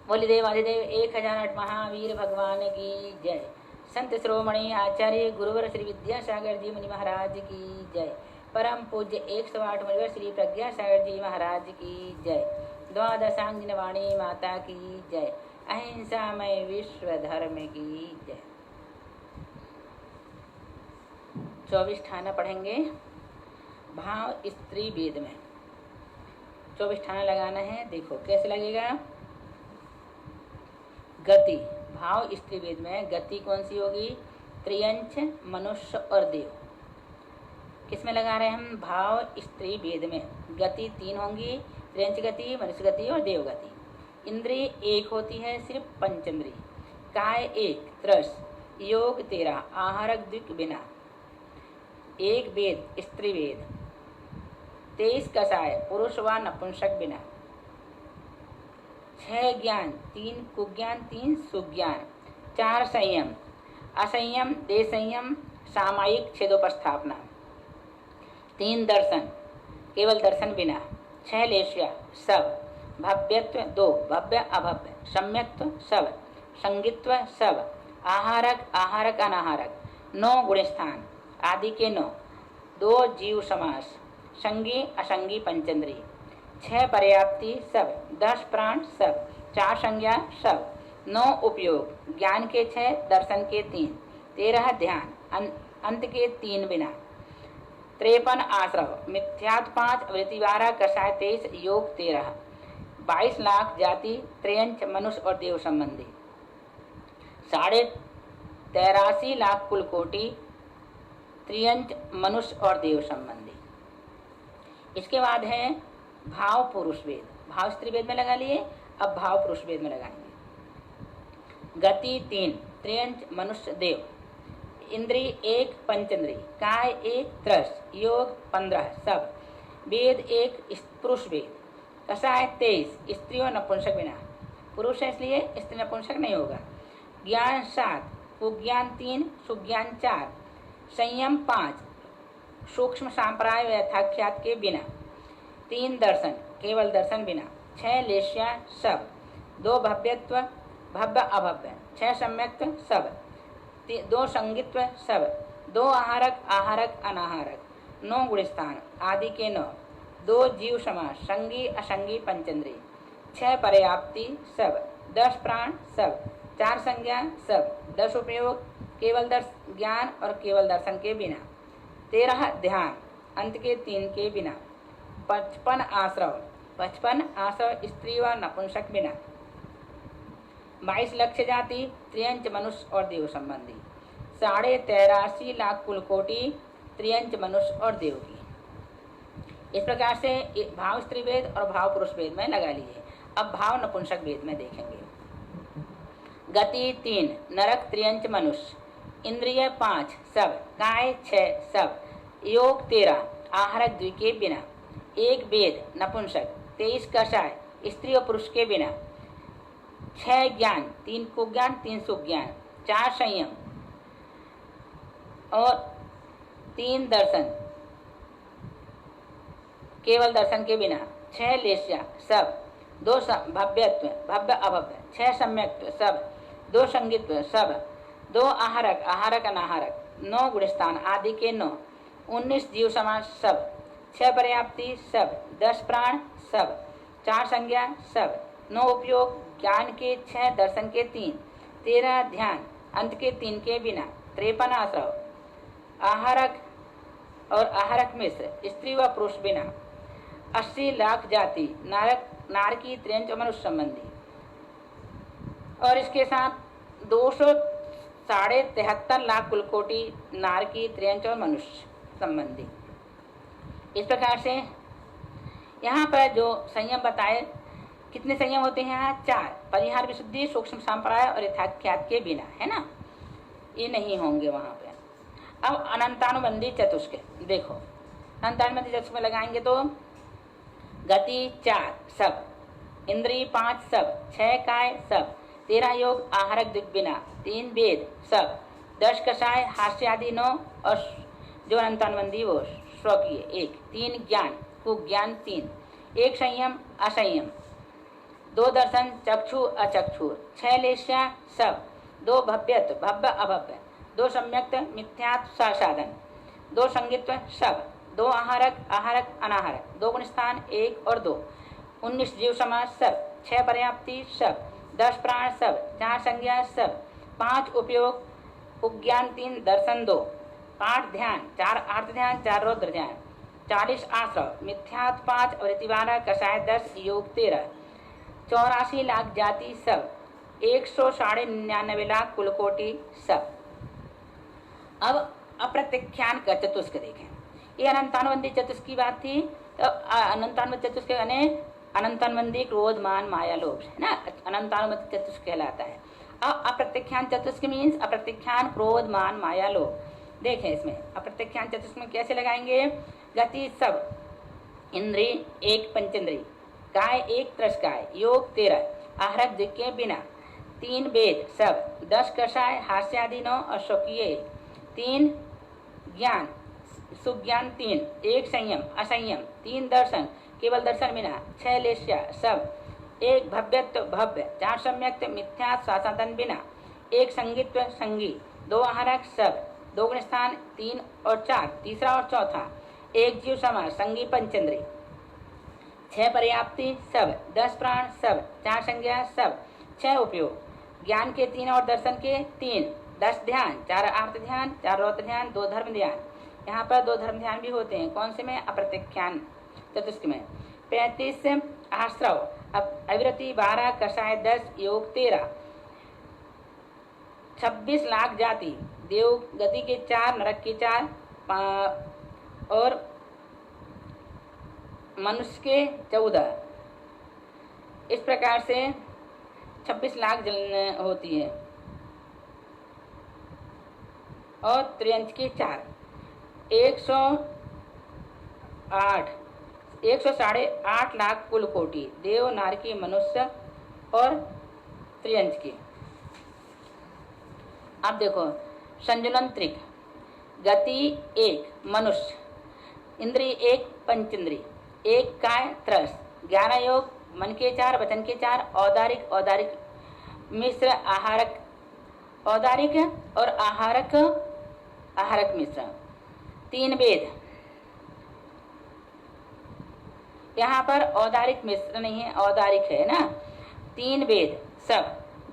बोली देवाधिदेव 1008 महावीर भगवान की जय। संत श्रोमणी आचार्य गुरुवर श्री विद्यासागर जी मुनि महाराज की जय। परम पूज्य 108 मुनिवर श्री प्रज्ञासागर जी महाराज की जय। द्वादशांगिन वाणी माता की जय। अहिंसामय विश्व धर्म की जय। 24 ठाना पढ़ेंगे भाव स्त्री वेद में। 24 ठाना लगाना है। देखो कैसे लगेगा। गति भाव स्त्री वेद में गति कौन सी होगी? त्रियंच, मनुष्य और देव। किसमें लगा रहे हैं हम? भाव स्त्री वेद में गति 3 होंगी, त्रियंच गति, मनुष्य गति और देव गति। इंद्रिय 1 होती है, सिर्फ पंचेंद्रिय। काय 1, त्रस, योग 13, आहारक द्विक बिना। 1 वेद स्त्री वेद, 23 कषाय, पुरुष व नपुंसक बिना। 6 ज्ञान, 3 कुज्ञान, 3 सुज्ञान। 4 संयम, असंयम, देसंयम, सामायिक छेदोपस्थापना। 3 दर्शन, केवल दर्शन बिना। 6 लेश्या, सब। भव्यत्व 2, भव्य अभव्य। सम्यक्त्व सब, संगित्व सब। आहारक, आहारक अनाहारक। 9 गुणस्थान आदि के 9। 2 जीव समास, संगी असंगी पंचेंद्रिय। 6 पर्याप्ति सब, 10 प्राण सब। 4 संज्ञा सब। 9 उपयोग, ज्ञान के 6, दर्शन के 3। 13 ध्यान, अंत के 3 बिना। 53 आश्रव, मिथ्यात्व 5, वृत्ति 12, कषाय 23, योग 13। 22 लाख जाति, त्रियंच, मनुष्य और देव संबंधी। 83.5 लाख कुल कोटि, त्रियंच, मनुष्य और देव संबंधी। इसके बाद है भाव पुरुष वेद। भाव स्त्री वेद में लगा लिए, अब भाव पुरुष वेद में लगाएंगे। गति 3, त्रियंच, मनुष्य, देव। इंद्रिय 1, पंचेंद्रिय। काय 1, त्रस, योग 15 सब। वेद 1 पुरुष वेद। कषाय 23, स्त्री और नपुंसक बिना। पुरुष है इसलिए स्त्री नपुंसक नहीं होगा। ज्ञान 7, कुज्ञान 3, सुज्ञान 4। संयम 5, सूक्ष्म सांप्राय व यथाख्यात के बिना। 3 दर्शन, केवल दर्शन बिना। 6 लेश्या सब। 2 भव्यत्व, भव्य अभव्य। 6 सम्यक्त्व सब। 2 संगित्व सब। 2 आहारक, आहारक अनाहारक। 9 गुणस्थान आदि के 9। 2 जीव समास, संगी असंगी पंचेंद्रिय। 6 पर्याप्ति सब। 10 प्राण सब। 4 संज्ञा सब। 10 उपयोग, केवल ज्ञान और केवल दर्शन के बिना। 13 ध्यान, अंत के 3 के बिना। 55 आश्रव, 55 आश्रव स्त्री व नपुंसक बिना। 22 लक्ष्य जाति, त्रियंच, मनुष्य और देव संबंधी। 83.5 लाख कुल कोटि, त्रियंच, मनुष्य और देव की। इस प्रकार से भाव स्त्री वेद और भाव पुरुष वेद में लगा लिए। अब भाव नपुंसक वेद में देखेंगे। गति 3, नरक, त्रियंच, मनुष्य। इंद्रिय 5 सब। काय 6 सब। योग 13, आहारक द्वि के बिना। 1 वेद नपुंसक, 23 कषाय, स्त्री और पुरुष के बिना। 6 ज्ञान, 3 कुज्ञान, 3 सुज्ञान। 4 संयम और 3 दर्शन, केवल दर्शन के बिना। 6 लेश्या सब। 2 भव्यत्व, भव्य अभव्य। 6 सम्यक्त्व सब। 2 संगित्व सब। 2 आहारक, आहारक अनाहारक। 9 गुणस्थान आदि के 9। 19 जीव समास सब। 6 पर्याप्ति सब। 10 प्राण सब। 4 संज्ञा सब। 9 उपयोग, ज्ञान के 6, दर्शन के 3। 13 ध्यान, अंत के 3 के बिना। 53 आश्रव, आहारक और आहारक मिश्र, स्त्री व पुरुष बिना। 80 लाख जाति, नारकी, त्रियंच और मनुष्य संबंधी। और इसके साथ 273 लाख कुल कोटि, नारकी, त्रियंच और मनुष्य संबंधी। इस प्रकार से यहाँ पर जो संयम बताए, कितने संयम होते हैं यहाँ? 4। परिहार, विशुद्धि, सूक्ष्म संप्राय और यथाख्यात के बिना, है ना, ये नहीं होंगे वहाँ पे। अब अनंतानुबंधी चतुष्क देखो। अनंतानुबंधी चतुष्क में लगाएंगे तो गति 4 सब। इंद्रिय 5 सब। 6 काय सब। 13 योग, आहारक द्विक बिना। 3 वेद सब। 10 कषाय, हास्य आदि 9 और जो अनंतानुबंधी वो स्वकीय 1। 3 ज्ञान, कुज्ञान 3। 1 संयम, असंयम। 2 दर्शन चक्षु अचक्षु, 6 लेश्या सब, 2 भव्यत्व भव्य अभव्य, 2 सम्यक्त मिथ्यात्व साधन, 2 संगित्व सब, 2 आहारक आहारक अनाहारक, 2 गुणस्थान 1 और 2, 19 जीव समाज सब, 6 पर्याप्ति सब, 10 प्राण सब, 4 संज्ञा सब, 5 उपयोग उपज्ञान 3 दर्शन 2, 8 ध्यान, 4 आर्त ध्यान, 4 रौद्र ध्यान, 40 आश्रव मिथ्यात्व 5 और 12 कषाय 10 योग 13, 84 लाख जाति सब, 199 लाख कुलकोटि सब। अब अप्रत्याख्यान का चतुष्क देखें। ये अनंतानुबंधी चतुष्क की बात थी। तो अनंतानुबंधी चतुष्क यानी अनंतानुबंधी क्रोध मान माया लोभ है ना, अनंतानुबंधी चतुष्क कहलाता है। अब अप्रत्याख्यान चतुष्क मीन्स अप्रत्याख्यान क्रोध मान माया लोभ। देखें इसमें अप्रत्याख्यान चतुष्क में कैसे लगाएंगे। गति सब, इंद्रिय 1 पंचेंद्रिय, काय 1 त्रस्काय, योग 13, आहारक दिक्के बिना, 3 वेद सब, 10 कषाय हास्यादि 9 अशोकीय, 3 ज्ञान सुज्ञान 3, 1 संयम असंयम, 3 दर्शन केवल दर्शन बिना, 6 लेश्या सब, 1 भव्यत्व भव्य, 4 सम्यक्त मिथ्या साधन बिना, 1 संगित्व संगी, 2 आहारक सब, 2 गुणस्थान 3 और 4, तीसरा और चौथा, 1 जीव समाज संगी पंचेंद्रिय, 6 पर्याप्ति सब, 10 प्राण सब, 4 संज्ञा सब, 6 उपयोग ज्ञान के 3 और दर्शन के 3, 10 ध्यान, 4 आर्त ध्यान, 4 रौद्र ध्यान, 2 धर्म ध्यान। यहाँ पर 2 धर्म ध्यान भी होते हैं। कौन से में? अप्रत्याख्यान चतुष्क में। 35 आश्रव, अविरति 12 कषाय 10 योग 13, 26 लाख जाति, देव गति के 4 नरक के 4 और मनुष्य के 14। इस प्रकार से 26 लाख जल होती है और त्रियंच के 4, 108 लाख कुल कोटि, देव नारकी मनुष्य और त्रियंच की। अब देखो संजुलन त्रिक, गति 1 मनुष्य, इंद्रिय 1 पंचेंद्रिय, 1 काय त्रस, 11 योग मन के 4 वचन के 4, औदारिक औदारिक मिश्र आहारक, औदारिक और आहारक आहारक मिश्र, 3 वेद। यहाँ पर औदारिक मिश्र नहीं है, औदारिक है ना। 3 वेद सब,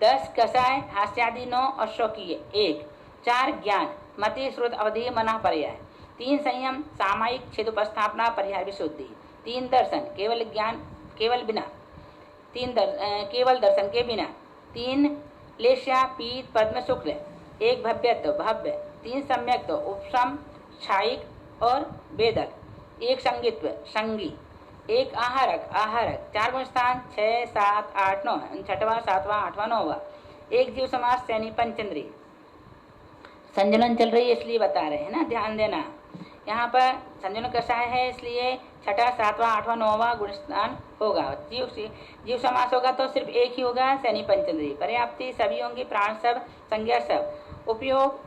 10 कषाय हास्यादि 9 और शौकीय 1, 4 ज्ञान मति श्रुत अवधि मना पर्याय, 3 संयम सामायिक छेदोपस्थापना पर्याय विशुद्धि, 3 दर्शन केवल ज्ञान केवल बिना, 3 केवल दर्शन के बिना, 3 लेश्या पीत पद्म शुक्ल, 1 भव्यत्व भव्य, 3 सम्यक्त उपशम छायिक और वेदक, 1 संगित्व संगी, 1 आहारक आहारक, 4 गुणस्थान 6 7 8 9, 6वां 7वां 8वां 9वां, 1 जीव समाज सैनी पंचेंद्रिय। संजुलन चल रही है इसलिए बता रहे हैं ना, ध्यान देना। यहाँ पर संजुलन कषाय है इसलिए 6वां 7वां 8वां 9वां गुणस्थान होगा। जीव समास होगा तो सिर्फ 1 ही होगा, सैनी पंचेंद्रिय। पर्याप्ति सभी होंगी, प्राण सब, संज्ञा सब। उपयोग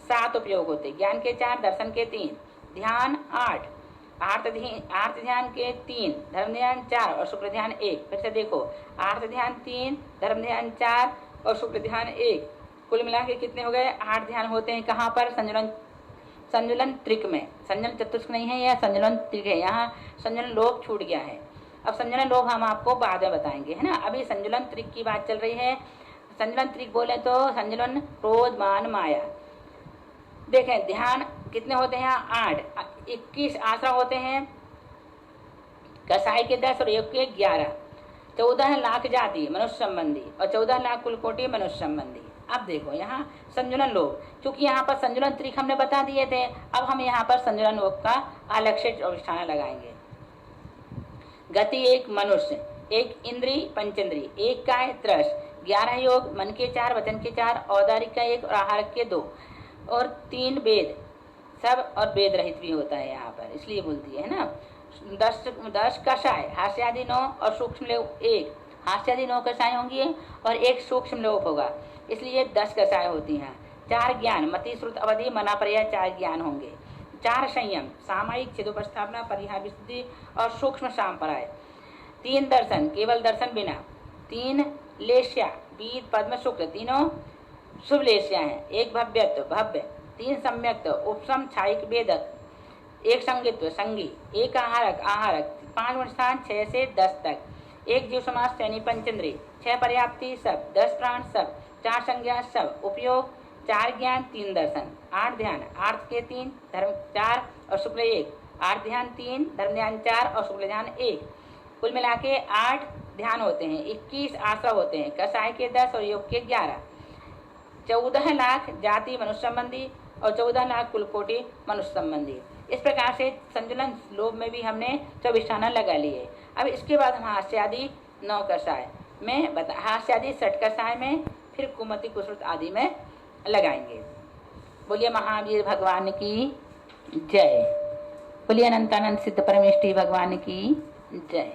7 उपयोग होते, ज्ञान के 4 दर्शन के 3, ध्यान 8, आर्त ध्यान के 3, धर्म ध्यान 4 और शुक्र ध्यान 1। फिर से देखो, आर्त ध्यान 3, धर्म ध्यान 4 और शुक्र ध्यान 1, कुल मिला के कितने हो गए? 8 ध्यान होते हैं। कहाँ पर? संजुलन त्रिक में। संजुलन चतुष्क नहीं है, यह संजुलन त्रिक है। यहाँ संजुलन लोभ छूट गया है। अब संजुलन लोभ हम आपको बाद में बताएंगे, है ना। अभी संजुलन त्रिक की बात चल रही है। संजुलन त्रिक बोले तो संजुलन क्रोध मान माया। देखें ध्यान कितने होते हैं? 8, 21 आश्रम होते हैं, कसाई के 10 और योग के 11, 14 लाख जाति मनुष्य संबंधी और 14 लाख कुल कोटि मनुष्य संबंधी। अब देखो यहाँ संजुलन लोभ, क्योंकि यहाँ पर संजुलन त्रिक हमने बता दिए थे, अब हम यहाँ पर संजुलन लोभ का अलग से अधिष्ठान लगाएंगे। गति 1 मनुष्य, 1 इंद्रिय पंचेंद्रिय, 1 काय त्रस, 11 योग मन के 4 वचन के 4, औदारिक का 1 और आहारक के 2 और 3 वेद सब, और वेद रहित भी होता है यहाँ पर, इसलिए बोलती है ना। 10 कषाय हास्यादि 9 और सूक्ष्म लोप 1, हास्यादि 9 कषाय होंगी और 1 सूक्ष्म लोप होगा, इसलिए 10 कषाय होती हैं। 4 ज्ञान मति श्रुत अवधि मना पर्याय 4 ज्ञान होंगे। 4 संयम सामायिक छेदोपस्थापना परिहार विशुद्धि और सूक्ष्म साम्पराय। 3 दर्शन केवल दर्शन बिना, 3 लेस्या वीर पद्म शुक्ल तीनों शुभ लेस्या हैं। 1 भव्यत्व भव्य, 3 सम्यक्त्व उपसम छायिक वेदक, 1 संगित्व संगी, 1 आहारक आहारक, 5 गुणस्थान 6 से 10 तक, 1 जीव समास शनि पंचेंद्रिय, 6 पर्याप्ति सब, 10 प्राण सब, 4 संज्ञा सब, उपयोग 4 ज्ञान 3 दर्शन, 8 ध्यान, अर्थ के 3 धर्म 4 और शुक्ल 1, 8 ध्यान 3 धर्म ध्यान 4 और शुक्ल ध्यान 1, कुल मिला के 8 ध्यान होते हैं। 21 आश्रव होते हैं, कसाय के 10 और योग के 11, 14 लाख जाति मनुष्य संबंधी और 14 लाख कुलकोटि मनुष्य संबंधी। इस प्रकार से संतुलन लोभ में भी हमने 24 स्थान लगा लिए। अब इसके बाद हम हास्यादि 9 कसाय में हास्यादि 60 कसाय में, फिर कुमति कुसुत आदि में लगाएंगे। बोलिए महावीर भगवान की जय। बोलिए अनंतानंद सिद्ध परमेष्टि भगवान की जय।